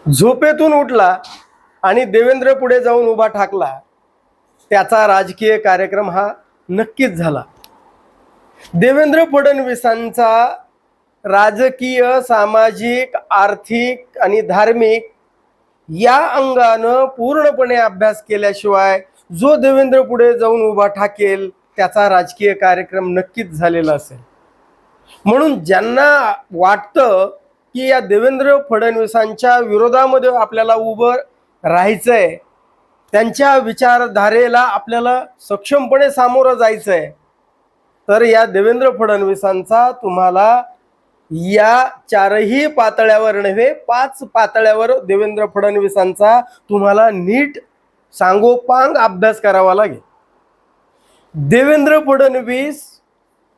झोपेतून उठला आणि देवेंद्र पुढे जाऊन उभा ठाकला, त्याचा राजकीय कार्यक्रम हा नक्कीच झाला. देवेंद्र फडणवीसांचा राजकीय, सामाजिक, आर्थिक आणि धार्मिक या अंगानं पूर्णपणे अभ्यास केल्याशिवाय जो देवेंद्र पुढे जाऊन उभा ठाकेल त्याचा राजकीय कार्यक्रम नक्कीच झालेला असेल. म्हणून ज्यांना वाटतं की या देवेंद्र फडणवीसांच्या विरोधामध्ये आपल्याला उभं राहायचंय, त्यांच्या विचारधारेला आपल्याला सक्षमपणे सामोरं जायचंय, तर या देवेंद्र फडणवीसांचा तुम्हाला या चारही पातळ्यावर नव्हे 5 पातळ्यावर देवेंद्र फडणवीसांचा तुम्हाला नीट सांगोपांग अभ्यास करावा लागेल. देवेंद्र फडणवीस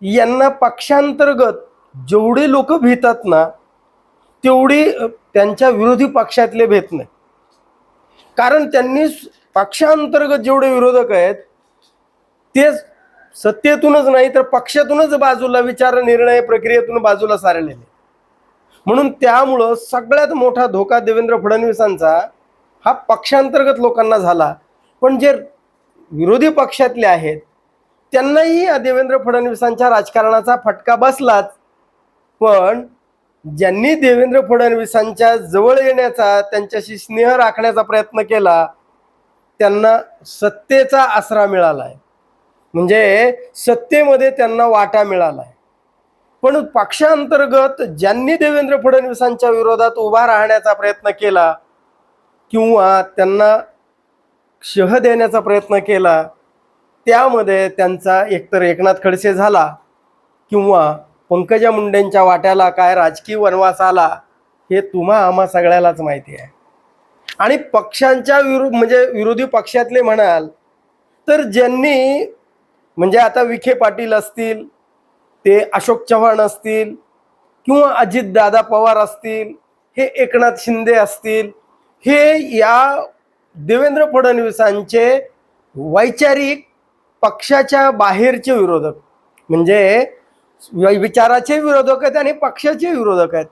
यांना पक्षांतर्गत जेवढे लोक भेटतात ना, तेवढी त्यांच्या विरोधी पक्षातले भेट नाही. कारण त्यांनी पक्षांतर्गत जेवढे विरोधक आहेत ते सत्तेतूनच नाही तर पक्षातूनच बाजूला, विचार निर्णय प्रक्रियेतून बाजूला सारलेले. म्हणून त्यामुळं सगळ्यात मोठा धोका देवेंद्र फडणवीसांचा हा पक्षांतर्गत लोकांना झाला. पण जे विरोधी पक्षातले आहेत त्यांनाही देवेंद्र फडणवीसांच्या राजकारणाचा फटका बसलाच. पण ज्यांनी देवेंद्र फडणवीसांच्या जवळ येण्याचा, त्यांच्याशी स्नेह राखण्याचा प्रयत्न केला, त्यांना सत्तेचा आसरा मिळालाय, म्हणजे सत्तेमध्ये त्यांना वाटा मिळालाय. पण पक्षांतर्गत ज्यांनी देवेंद्र फडणवीसांच्या विरोधात उभा राहण्याचा प्रयत्न केला किंवा त्यांना शह देण्याचा प्रयत्न केला, त्यामध्ये त्यांचा एकतर एकनाथ खडसे झाला किंवा पंकजा मुंडेंच्या वाट्याला काय राजकीय वनवास आला हे तुम्हा आम्हा सगळ्यालाच माहिती आहे. आणि पक्षांच्या म्हणजे विरोधी पक्षातले म्हणाल तर ज्यांनी, म्हणजे आता विखे पाटील असतील, ते अशोक चव्हाण असतील किंवा अजितदादा पवार असतील, हे एकनाथ शिंदे असतील, हे या देवेंद्र फडणवीसांचे वैचारिक पक्षाच्या बाहेरचे विरोधक, म्हणजे विचाराचे विरोधक आहेत आणि पक्षाचे विरोधक आहेत.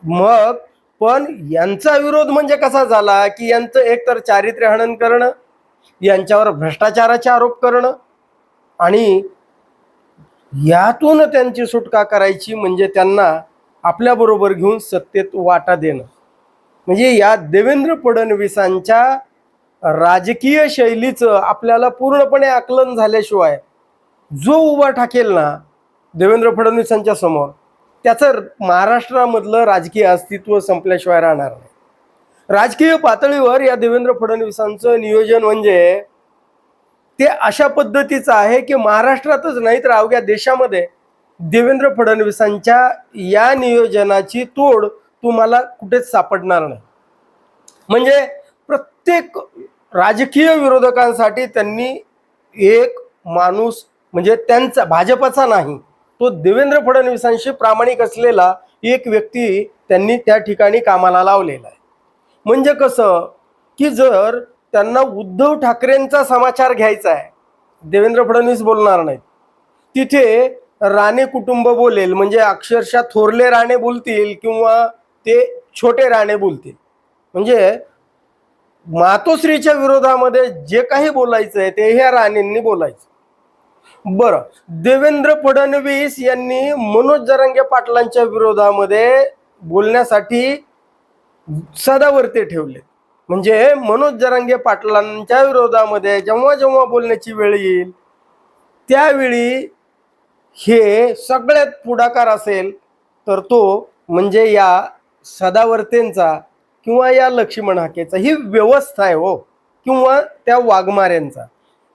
मग पण यांचा विरोध म्हणजे कसा झाला की यांचं एकतर चारित्र्य हनन करणं, यांच्यावर भ्रष्टाचाराचे आरोप करणं आणि यातून त्यांची सुटका करायची म्हणजे त्यांना आपल्याबरोबर घेऊन सत्तेत वाटा देणं. म्हणजे या देवेंद्र फडणवीसांच्या राजकीय शैलीचं आपल्याला पूर्णपणे आकलन झाल्याशिवाय जो उभा ठाकेल ना देवेंद्र फडणवीसांच्या समोर, त्याचं महाराष्ट्रामधलं राजकीय अस्तित्व संपल्याशिवाय राहणार नाही. राजकीय पातळीवर या देवेंद्र फडणवीसांचं नियोजन म्हणजे ते अशा पद्धतीचं आहे की महाराष्ट्रातच नाही तर अवघ्या देशामध्ये देवेंद्र फडणवीसांच्या या नियोजनाची तोड तुम्हाला कुठेच सापडणार नाही. म्हणजे प्रत्येक राजकीय विरोधकांसाठी त्यांनी एक माणूस, म्हणजे त्यांचा भाजपचा नाही, तो देवेंद्र फडणवीसांशी प्रामाणिक असलेला एक व्यक्ती त्यांनी त्या ठिकाणी कामाला लावलेला आहे. म्हणजे कसं की जर त्यांना उद्धव ठाकरेंचा समाचार घ्यायचा आहे, देवेंद्र फडणवीस बोलणार नाहीत, तिथे राणे कुटुंब बोलेल, म्हणजे अक्षरशः थोरले राणे बोलतील किंवा ते छोटे राणे बोलतील. म्हणजे मातोश्रीच्या विरोधामध्ये जे काही बोलायचं आहे ते ह्या राणेंनी बोलायचं. बरं, देवेंद्र फडणवीस यांनी मनोज जरांगे पाटलांच्या विरोधामध्ये बोलण्यासाठी सदावर्ते ठेवले. म्हणजे मनोज जरांगे पाटलांच्या विरोधामध्ये जेव्हा जेव्हा बोलण्याची वेळ येईल त्यावेळी हे सगळ्यात पुढाकार असेल तर तो म्हणजे या सदावर्तेंचा किंवा या लक्ष्मण हाकेचा. ही व्यवस्था आहे हो, किंवा त्या वाघमाऱ्यांचा.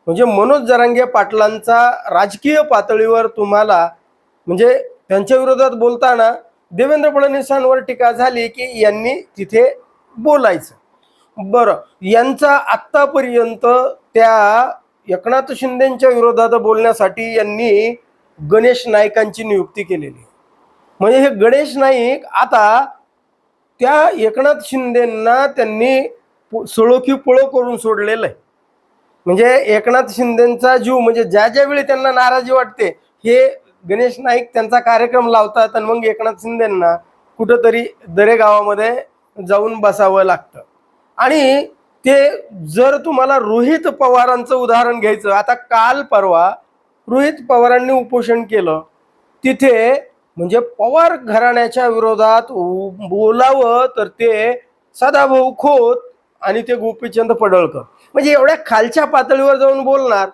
म्हणजे मनोज जरांगे पाटलांचा राजकीय पातळीवर तुम्हाला, म्हणजे त्यांच्या विरोधात बोलताना देवेंद्र फडणवीसांवर टीका झाली की यांनी तिथे बोलायचं. बरं, यांचा आत्तापर्यंत त्या एकनाथ शिंदेच्या विरोधात बोलण्यासाठी यांनी गणेश नाईकांची नियुक्ती केलेली. म्हणजे हे गणेश नाईक आता त्या एकनाथ शिंदेंना त्यांनी सळो की पळो करून सोडलेलं आहे. म्हणजे एकनाथ शिंदेंचा जीव, म्हणजे ज्या ज्यावेळी त्यांना नाराजी वाटते हे गणेश नाईक त्यांचा कार्यक्रम लावतात आणि मग एकनाथ शिंदेंना कुठंतरी दरेगावामध्ये जाऊन बसावं लागतं. आणि ते जर तुम्हाला रोहित पवारांचं उदाहरण घ्यायचं, आता काल परवा रोहित पवारांनी उपोषण केलं, तिथे म्हणजे पवार घराण्याच्या विरोधात बोलावं तर ते सदाभाऊ खोत आणि ते गोपीचंद पडळकर, म्हणजे एवढ्या खालच्या पातळीवर जाऊन बोलणार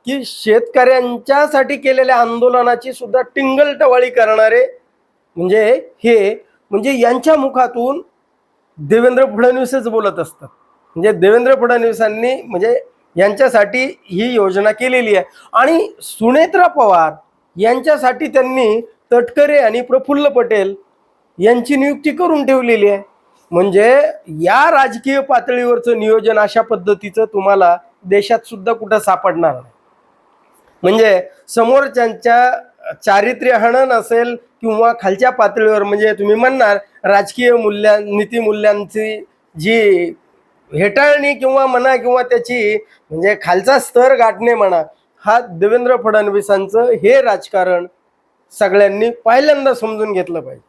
की शेतकऱ्यांच्यासाठी केलेल्या आंदोलनाची सुद्धा टिंगलटवाळी करणारे, म्हणजे हे म्हणजे यांच्या मुखातून देवेंद्र फडणवीसच बोलत असतात. म्हणजे देवेंद्र फडणवीसांनी म्हणजे यांच्यासाठी ही योजना केलेली आहे. आणि सुनेत्रा पवार यांच्यासाठी त्यांनी तटकरे आणि प्रफुल्ल पटेल यांची नियुक्ती करून ठेवलेली आहे. म्हणजे या राजकीय पातळीवरचं नियोजन अशा पद्धतीचं तुम्हाला देशात सुद्धा कुठं सापडणार नाही. म्हणजे समोरच्यांच्या चारित्र्य हनन असेल किंवा खालच्या पातळीवर म्हणजे तुम्ही म्हणणार राजकीय नीती मूल्यांची जी हेटाळणी किंवा म्हणा किंवा त्याची म्हणजे खालचा स्तर गाठणे म्हणा, हा देवेंद्र फडणवीसांचं हे राजकारण सगळ्यांनी पहिल्यांदा समजून घेतलं पाहिजे.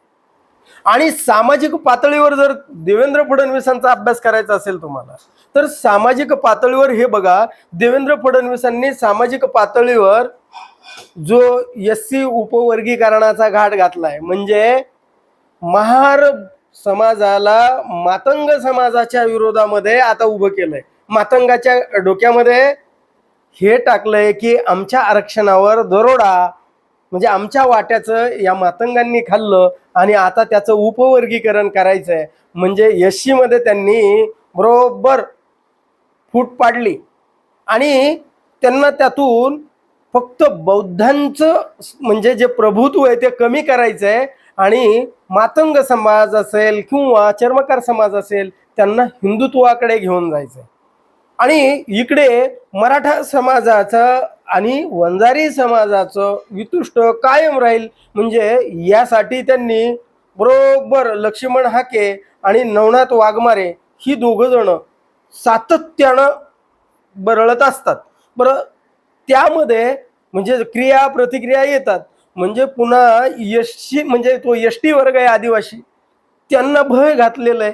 आणि सामाजिक पातळीवर जर देवेंद्र फडणवीसांचा अभ्यास करायचा असेल तुम्हाला, तर सामाजिक पातळीवर हे बघा, देवेंद्र फडणवीसांनी सामाजिक पातळीवर जो SC उपवर्गीकरणाचा घाट घातलाय, म्हणजे महार समाजाला मातंग समाजाच्या विरोधामध्ये आता उभं केलंय. मातंगाच्या डोक्यामध्ये हे टाकलंय की आमच्या आरक्षणावर दरोडा, म्हणजे आमच्या वाट्याचं या मातंगांनी खाल्लं आणि आता त्याचं उपवर्गीकरण करायचंय. म्हणजे SC मध्ये त्यांनी बरोबर फूट पाडली आणि त्यांना त्यातून फक्त बौद्धांचं म्हणजे जे प्रभुत्व आहे ते कमी करायचंय आणि मातंग समाज असेल किंवा चर्मकार समाज असेल त्यांना हिंदुत्वाकडे घेऊन जायचंय. आणि इकडे मराठा समाजाचं आणि वंजारी समाजाचं वितुष्ट कायम राहील. म्हणजे यासाठी त्यांनी बरोबर लक्ष्मण हाके आणि नवनाथ वाघमारे ही दोघं जण सातत्यानं बरळत असतात. बरं, त्यामध्ये म्हणजे क्रिया प्रतिक्रिया येतात. म्हणजे पुन्हा SC म्हणजे तो ST वर्ग आहे आदिवासी, त्यांना भय घातलेलं आहे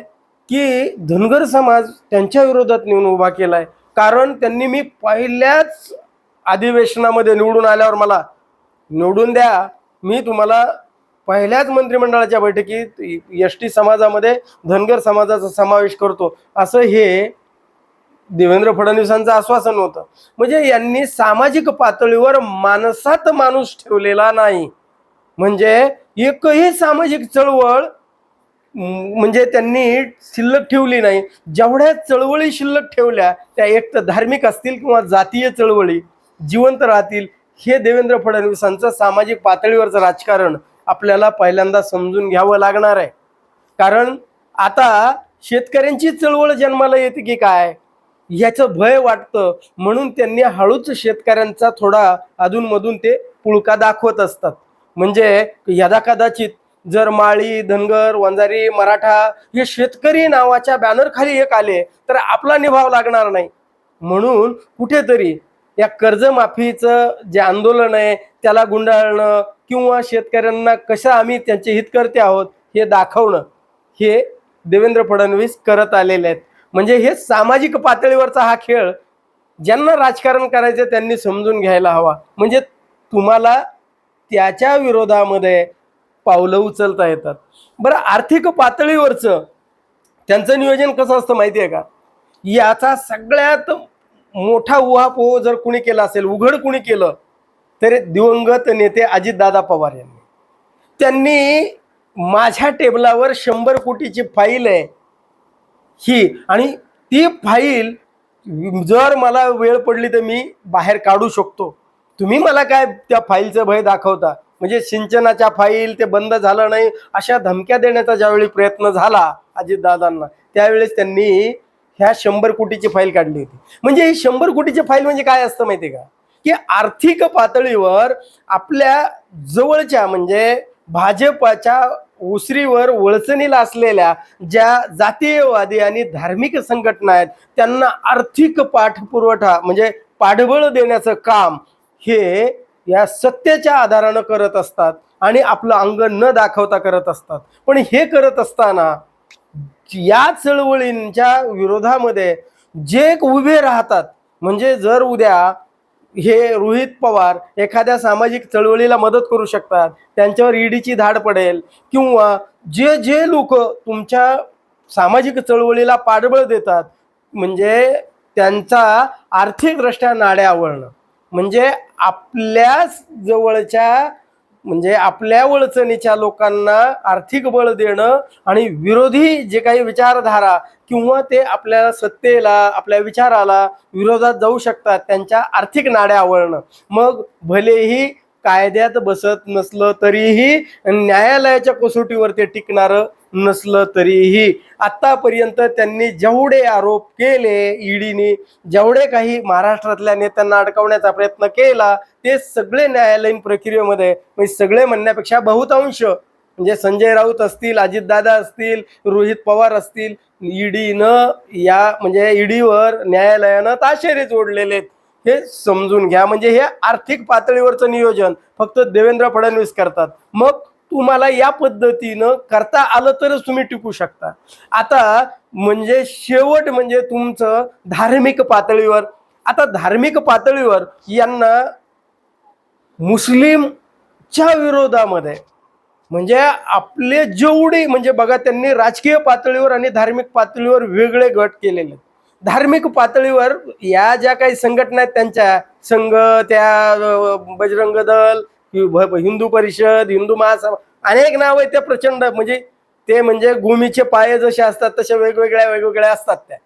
की धनगर समाज त्यांच्या विरोधात नेऊन उभा केलाय. कारण त्यांनी मी पहिल्याच अधिवेशनामध्ये निवडून आल्यावर मला निवडून द्या, मी तुम्हाला पहिल्याच मंत्रिमंडळाच्या बैठकीत ST समाजामध्ये धनगर समाजाचा समावेश करतो, असं हे देवेंद्र फडणवीसांचं आश्वासन होतं. म्हणजे यांनी सामाजिक पातळीवर माणसात माणूस ठेवलेला नाही. म्हणजे एकही सामाजिक चळवळ म्हणजे त्यांनी शिल्लक ठेवली नाही. जेवढ्या चळवळी शिल्लक ठेवल्या त्या एक तर धार्मिक असतील किंवा जातीय चळवळी जिवंत राहतील. हे देवेंद्र फडणवीसांचं सामाजिक पातळीवरचं राजकारण आपल्याला पहिल्यांदा समजून घ्यावं लागणार आहे. कारण आता शेतकऱ्यांची चळवळ जन्माला येते की काय ह्याचं भय वाटतं, म्हणून त्यांनी हळूच शेतकऱ्यांचा थोडा अधूनमधून ते पुळका दाखवत असतात. म्हणजे यदा कदाचित जर माळी, धनगर, वंजारी, मराठा हे शेतकरी नावाच्या बॅनर खाली एक आले तर आपला निभाव लागणार नाही. म्हणून कुठेतरी या कर्जमाफीचं जे आंदोलन आहे त्याला गुंडाळणं किंवा शेतकऱ्यांना कसं आम्ही त्यांचे हितकर्ते आहोत हे दाखवणं हे देवेंद्र फडणवीस करत आलेले आहेत. म्हणजे हे सामाजिक पातळीवरचा हा खेळ ज्यांना राजकारण करायचं त्यांनी समजून घ्यायला हवा. म्हणजे तुम्हाला त्याच्या विरोधामध्ये पावलं उचलता येतात. बरं, आर्थिक पातळीवरचं त्यांचं नियोजन कसं असतं माहिती आहे का? याचा सगळ्यात मोठा उहापोह जर कुणी केला असेल, उघड कुणी केलं तर दिवंगत नेते अजितदादा पवार यांनी. त्यांनी माझ्या टेबलावर 100 कोटीची फाईल आहे ही, आणि ती फाईल जर मला वेळ पडली तर मी बाहेर काढू शकतो. तुम्ही मला काय त्या फाईलचं भय दाखवता? म्हणजे सिंचनाच्या फाईल ते बंद झालं नाही अशा धमक्या देण्याचा ज्यावेळी प्रयत्न झाला अजितदादांना, त्यावेळेस त्यांनी ह्या 100 कोटीची फाईल काढली होती. म्हणजे ही 100 कोटीची फाईल म्हणजे काय असतं माहिती आहे का? की आर्थिक पातळीवर आपल्या जवळच्या म्हणजे भाजपच्या उसरीवर वळचणीला असलेल्या ज्या जातीयवादी आणि धार्मिक संघटना आहेत त्यांना आर्थिक पाठपुरवठा म्हणजे पाठबळ देण्याचं काम हे या सत्तेच्या आधारानं करत असतात आणि आपलं अंग न दाखवता करत असतात. पण हे करत असताना या चळवळींच्या विरोधामध्ये जे उभे राहतात, म्हणजे जर उद्या हे रोहित पवार एखाद्या सामाजिक चळवळीला मदत करू शकतात, त्यांच्यावर ईडीची धाड पडेल, किंवा जे जे लोक तुमच्या सामाजिक चळवळीला पाठबळ देतात, म्हणजे त्यांचा आर्थिकदृष्ट्या नाड्या आवळणं, म्हणजे आपल्याच जवळच्या, म्हणजे आपल्या वळचणीच्या लोकांना आर्थिक बळ देणं, आणि विरोधी जे काही विचारधारा किंवा ते आपल्या सत्तेला, आपल्या विचाराला विरोधात जाऊ शकतात, त्यांच्या आर्थिक नाड्या आवळणं. मग भलेही कायद्यात बसत नसलं तरीही, न्यायालयाच्या कसोटीवर ते टिकणारं नसलं तरीही, आतापर्यंत त्यांनी जेवढे आरोप केले, ईडीने जेवढे काही महाराष्ट्रातल्या नेत्यांना अडकवण्याचा प्रयत्न केला, ते सगळे न्यायालयीन प्रक्रियेमध्ये, म्हणजे सगळे म्हणण्यापेक्षा बहुतांश, म्हणजे संजय राऊत असतील, अजितदादा असतील, रोहित पवार असतील, ईडीनं म्हणजे ईडीवर न्यायालयानं ताशेरे जोडलेले आहेत. हे समजून घ्या. म्हणजे हे आर्थिक पातळीवरचं नियोजन फक्त देवेंद्र फडणवीस करतात. मग तुम्हाला या पद्धतीनं करता आलं तरच तुम्ही टिकू शकता. आता म्हणजे शेवट म्हणजे तुमचं धार्मिक पातळीवर. आता धार्मिक पातळीवर यांना मुस्लिमच्या विरोधामध्ये, म्हणजे आपले जेवढे, म्हणजे बघा, त्यांनी राजकीय पातळीवर आणि धार्मिक पातळीवर वेगळे गट केलेले. धार्मिक पातळीवर या ज्या काही संघटना आहेत, त्यांच्या संघ, त्या बजरंग दल, हिंदू परिषद, हिंदू महासभा, अनेक नाव आहेत. त्या प्रचंड, म्हणजे ते म्हणजे भूमीचे पाये जसे असतात तसे वेगवेगळ्या असतात त्या.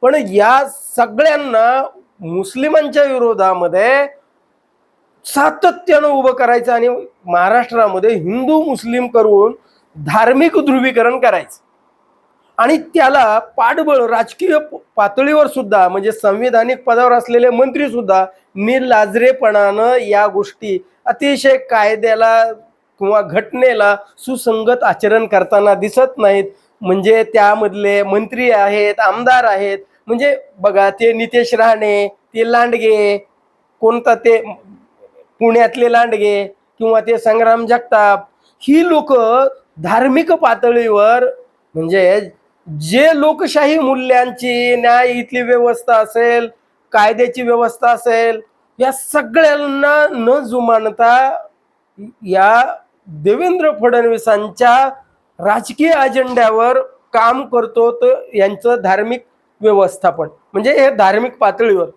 पण या सगळ्यांना मुस्लिमांच्या विरोधामध्ये सातत्यानं उभं करायचं आणि महाराष्ट्रामध्ये हिंदू मुस्लिम करून धार्मिक ध्रुवीकरण करायचं, आणि त्याला पाठबळ राजकीय पातळीवर सुद्धा, म्हणजे संविधानिक पदावर असलेले मंत्री सुद्धा निर्लाजरेपणानं या गोष्टी अतिशय कायद्याला किंवा घटनेला सुसंगत आचरण करताना दिसत नाहीत. म्हणजे त्यामधले मंत्री आहेत, आमदार आहेत, म्हणजे बघा, ते नितेश राणे, ते लांडगे, कोणता ते पुण्यातले लांडगे, किंवा ते संग्राम जगताप, ही लोक धार्मिक पातळीवर, म्हणजे जे लोकशाही मूल्यांची, न्याय इथली व्यवस्था असेल, कायद्याची व्यवस्था असेल, या सगळ्यांना न जुमानता या देवेंद्र फडणवीसांच्या राजकीय अजेंड्यावर काम करतो. तर यांचं धार्मिक व्यवस्थापन, म्हणजे हे धार्मिक पातळीवर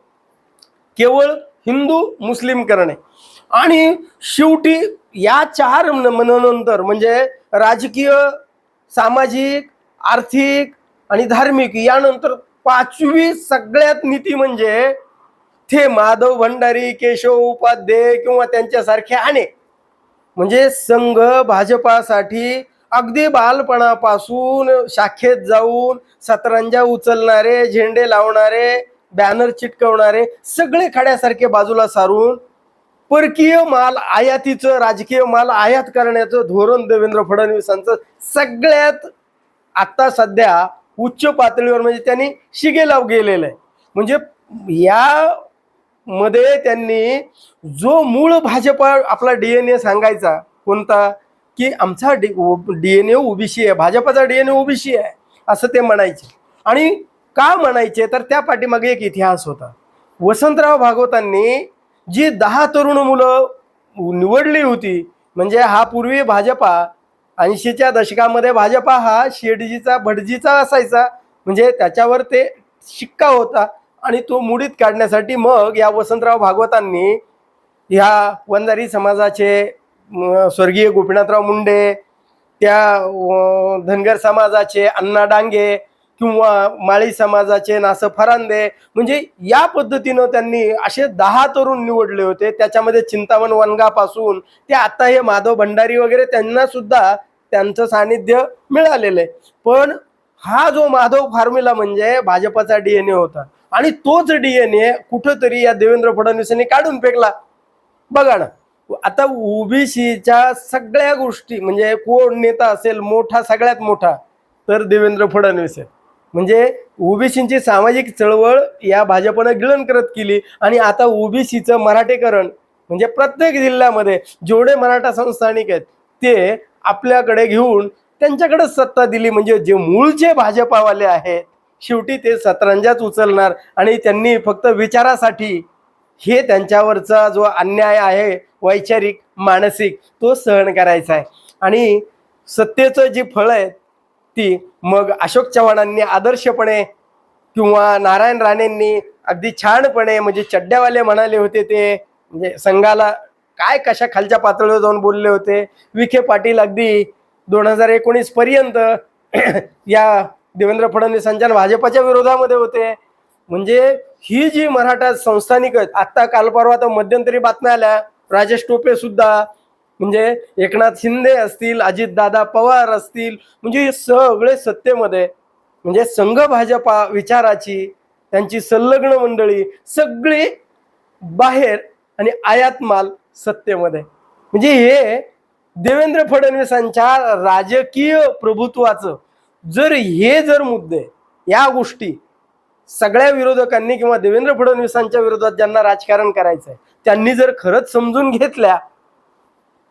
केवळ हिंदू मुस्लिम करणे. आणि शेवटी या चार नंतर, म्हणजे राजकीय, सामाजिक, आर्थिक आणि धार्मिक, यानंतर पाचवी सगळ्यात नीती म्हणजे ते माधव भंडारी, केशव उपाध्ये किंवा त्यांच्यासारखे अनेक, म्हणजे संघ भाजपासाठी अगदी बालपणापासून शाखेत जाऊन सतरंजा उचलणारे, झेंडे लावणारे, बॅनर चिटकवणारे, सगळे खड्यासारखे बाजूला सारून परकीय माल आयातीचं, राजकीय माल आयात करण्याचं धोरण देवेंद्र फडणवीसांचं सगळ्यात आता सध्या उच्च पातळीवर, म्हणजे त्यांनी शिगेलाव गेलेलं आहे. म्हणजे या मध्ये त्यांनी जो मूळ भाजपा आपला डीएनए सांगायचा कोणता, की आमचा डीएनए ओबीसी आहे, भाजपाचा डीएनए ओबीसी आहे, असं ते म्हणायचे. आणि का म्हणायचे, तर त्या पाठीमागे एक इतिहास होता. वसंतराव भागवतांनी जी 10 तरुण मुलं निवडली होती, म्हणजे हा पूर्वी भाजपा 80च्या दशकामध्ये भाजपा हा शेडजीचा भटजीचा असायचा, म्हणजे त्याच्यावर ते शिक्का होता, आणि तो मुडीत काढण्यासाठी मग या वसंतराव भागवतांनी ह्या वंजारी समाजाचे स्वर्गीय गोपीनाथराव मुंडे, त्या धनगर समाजाचे अण्णा डांगे, किंवा माळी समाजाचे नासं फरांदे, म्हणजे या पद्धतीनं त्यांनी असे 10 तरुण निवडले होते. त्याच्यामध्ये चिंतामण वनगापासून ते आता हे माधव भंडारी वगैरे, त्यांना सुद्धा त्यांचं सानिध्य मिळालेलं आहे. पण हा जो माधव फॉर्म्युला म्हणजे भाजपाचा डीएनए होता, आणि तोच डीएनए कुठंतरी या देवेंद्र फडणवीसांनी काढून फेकला. बघा ना, आता ओबीसीच्या सगळ्या गोष्टी, म्हणजे कोण नेता असेल मोठा, सगळ्यात मोठा, तर देवेंद्र फडणवीस आहे. म्हणजे ओबीसीची सामाजिक चळवळ या भाजपनं गिळण करत केली, आणि आता ओबीसीचं मराठीकरण, म्हणजे प्रत्येक जिल्ह्यामध्ये जेवढे मराठा संस्थानिक आहेत ते आपल्याकडे घेऊन त्यांच्याकडे सत्ता दिली, म्हणजे जे मूळचे भाजपावाले आहेत शेवटी ते सतरंजाच उचलणार आणि त्यांनी फक्त विचारासाठी हे त्यांच्यावरचा जो अन्याय आहे वैचारिक मानसिक तो सहन करायचा आहे. आणि सत्तेचं जी फळं आहेत ती मग अशोक चव्हाणांनी आदर्शपणे किंवा नारायण राणेंनी अगदी छानपणे, म्हणजे चड्ड्यावाले म्हणाले होते ते, म्हणजे संघाला काय कशा खालच्या पातळीवर जाऊन बोलले होते. विखे पाटील अगदी 2019 पर्यंत या देवेंद्र फडणवीसांच्या भाजपाच्या विरोधामध्ये होते. म्हणजे ही जी मराठा संस्थानिक आहेत, आत्ता काल परवा तर मध्यंतरी बातम्या आल्या, राजेश टोपे सुद्धा, म्हणजे एकनाथ शिंदे असतील, अजितदादा पवार असतील, म्हणजे हे सगळे सत्तेमध्ये, म्हणजे संघ भाजपा विचाराची त्यांची संलग्न मंडळी सगळी बाहेर आणि आयात माल सत्तेमध्ये. म्हणजे हे देवेंद्र फडणवीसांच्या राजकीय प्रभुत्वाचं जर मुद्दे या गोष्टी सगळ्या विरोधकांनी किंवा देवेंद्र फडणवीसांच्या विरोधात ज्यांना राजकारण करायचं आहे त्यांनी जर खरंच समजून घेतल्या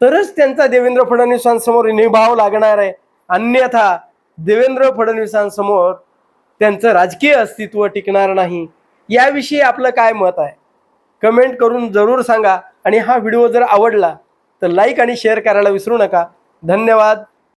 तरच त्यांचा देवेंद्र फडणवीसांसमोर निभाव लागणार आहे. अन्यथा देवेंद्र फडणवीसांसमोर त्यांचं राजकीय अस्तित्व टिकणार नाही. याविषयी आपलं काय मत आहे कमेंट करून जरूर सांगा. आणि हा व्हिडिओ जर आवडला तर लाईक आणि शेअर करायला विसरू नका. धन्यवाद.